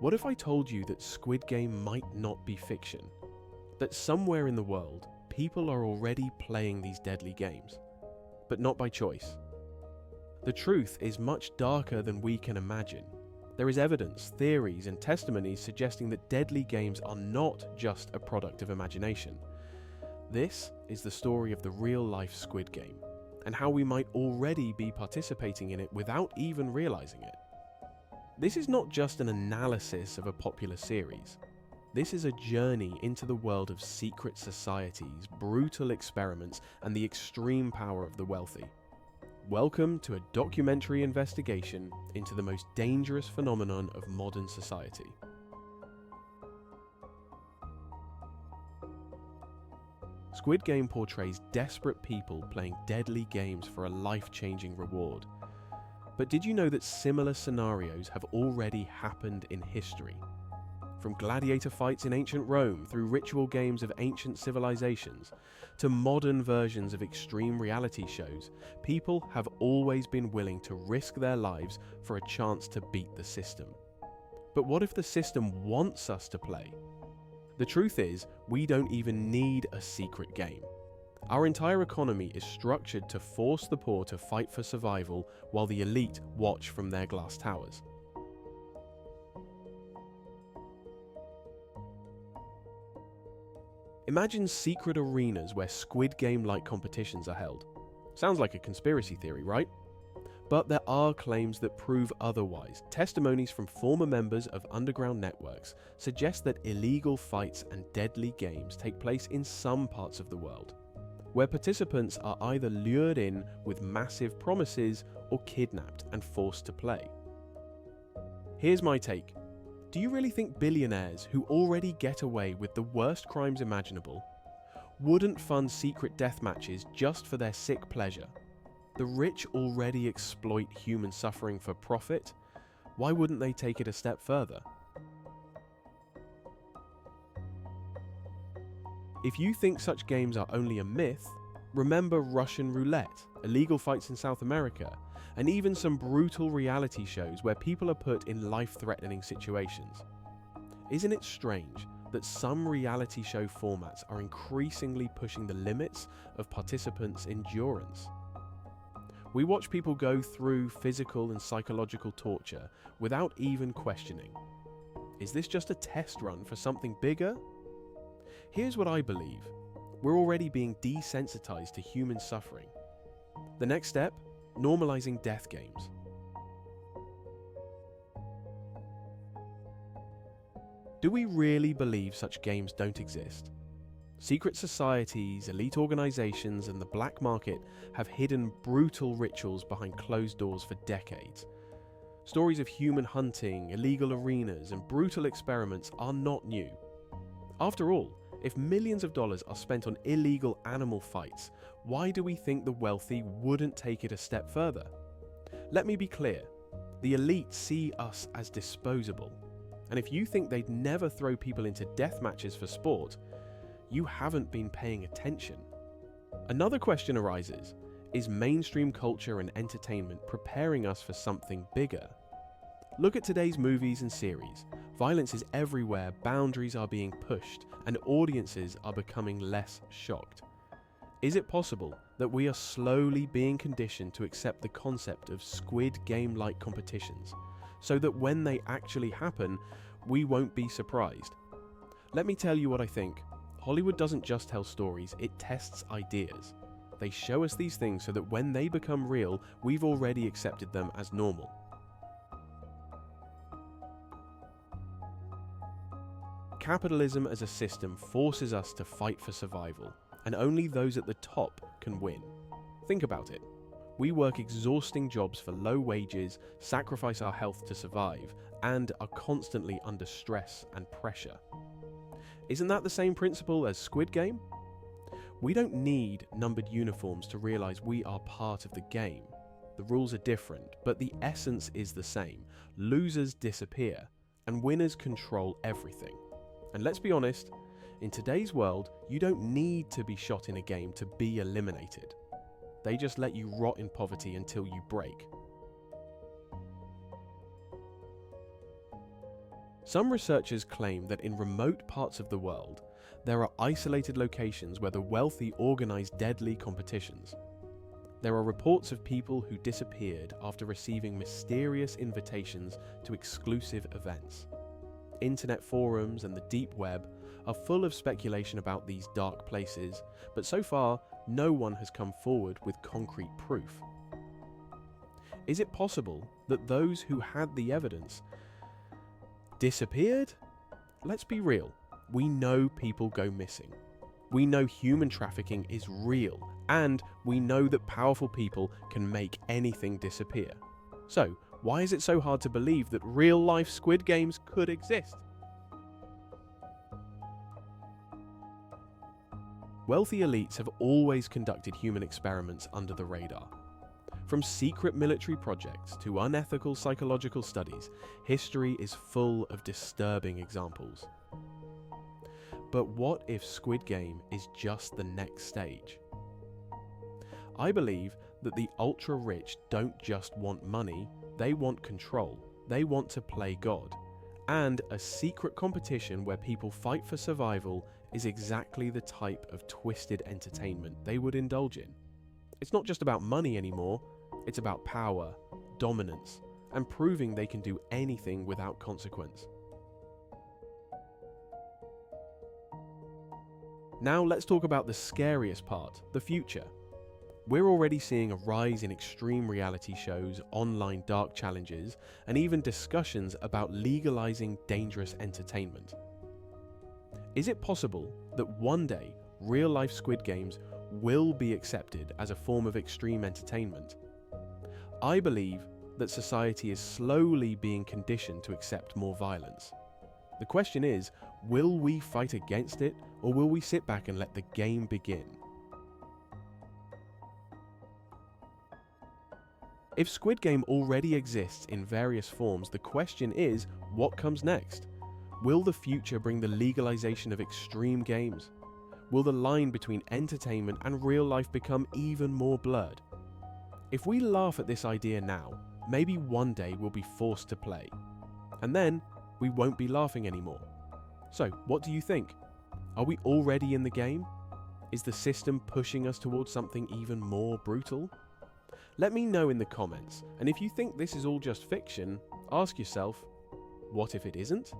What if I told you that Squid Game might not be fiction? That somewhere in the world, people are already playing these deadly games, but not by choice. The truth is much darker than we can imagine. There is evidence, theories, and testimonies suggesting that deadly games are not just a product of imagination. This is the story of the real-life Squid Game, and how we might already be participating in it without even realizing it. This is not just an analysis of a popular series. This is a journey into the world of secret societies, brutal experiments, and the extreme power of the wealthy. Welcome to a documentary investigation into the most dangerous phenomenon of modern society. Squid Game portrays desperate people playing deadly games for a life-changing reward. But did you know that similar scenarios have already happened in history? From gladiator fights in ancient Rome through ritual games of ancient civilizations to modern versions of extreme reality shows, people have always been willing to risk their lives for a chance to beat the system. But what if the system wants us to play? The truth is, we don't even need a secret game. Our entire economy is structured to force the poor to fight for survival while the elite watch from their glass towers. Imagine secret arenas where Squid Game-like competitions are held. Sounds like a conspiracy theory, right? But there are claims that prove otherwise. Testimonies from former members of underground networks suggest that illegal fights and deadly games take place in some parts of the world, where participants are either lured in with massive promises or kidnapped and forced to play. Here's my take. Do you really think billionaires who already get away with the worst crimes imaginable wouldn't fund secret death matches just for their sick pleasure? The rich already exploit human suffering for profit. Why wouldn't they take it a step further? If you think such games are only a myth, remember Russian roulette, illegal fights in South America, and even some brutal reality shows where people are put in life-threatening situations. Isn't it strange that some reality show formats are increasingly pushing the limits of participants' endurance? We watch people go through physical and psychological torture without even questioning. Is this just a test run for something bigger? Here's what I believe. We're already being desensitized to human suffering. The next step? Normalizing death games. Do we really believe such games don't exist? Secret societies, elite organizations, and the black market have hidden brutal rituals behind closed doors for decades. Stories of human hunting, illegal arenas, and brutal experiments are not new. After all, if millions of dollars are spent on illegal animal fights, why do we think the wealthy wouldn't take it a step further? Let me be clear, the elite see us as disposable, and if you think they'd never throw people into death matches for sport, you haven't been paying attention. Another question arises, is mainstream culture and entertainment preparing us for something bigger? Look at today's movies and series. Violence is everywhere, boundaries are being pushed, and audiences are becoming less shocked. Is it possible that we are slowly being conditioned to accept the concept of Squid Game-like competitions, so that when they actually happen, we won't be surprised? Let me tell you what I think. Hollywood doesn't just tell stories, it tests ideas. They show us these things so that when they become real, we've already accepted them as normal. Capitalism as a system forces us to fight for survival, and only those at the top can win. Think about it. We work exhausting jobs for low wages, sacrifice our health to survive, and are constantly under stress and pressure. Isn't that the same principle as Squid Game? We don't need numbered uniforms to realize we are part of the game. The rules are different, but the essence is the same. Losers disappear, and winners control everything. And let's be honest, in today's world, you don't need to be shot in a game to be eliminated. They just let you rot in poverty until you break. Some researchers claim that in remote parts of the world, there are isolated locations where the wealthy organize deadly competitions. There are reports of people who disappeared after receiving mysterious invitations to exclusive events. Internet forums and the deep web are full of speculation about these dark places, but so far, no one has come forward with concrete proof. Is it possible that those who had the evidence disappeared? Let's be real. We know people go missing. We know human trafficking is real, and we know that powerful people can make anything disappear. So, why is it so hard to believe that real-life Squid Games could exist? Wealthy elites have always conducted human experiments under the radar. From secret military projects to unethical psychological studies, history is full of disturbing examples. But what if Squid Game is just the next stage? I believe that the ultra-rich don't just want money, they want control. They want to play God. And a secret competition where people fight for survival is exactly the type of twisted entertainment they would indulge in. It's not just about money anymore, it's about power, dominance, and proving they can do anything without consequence. Now let's talk about the scariest part, the future. We're already seeing a rise in extreme reality shows, online dark challenges, and even discussions about legalizing dangerous entertainment. Is it possible that one day real-life Squid Games will be accepted as a form of extreme entertainment? I believe that society is slowly being conditioned to accept more violence. The question is, will we fight against it, or will we sit back and let the game begin? If Squid Game already exists in various forms, the question is, what comes next? Will the future bring the legalization of extreme games? Will the line between entertainment and real life become even more blurred? If we laugh at this idea now, maybe one day we'll be forced to play. And then, we won't be laughing anymore. So, what do you think? Are we already in the game? Is the system pushing us towards something even more brutal? Let me know in the comments, and if you think this is all just fiction, ask yourself, what if it isn't?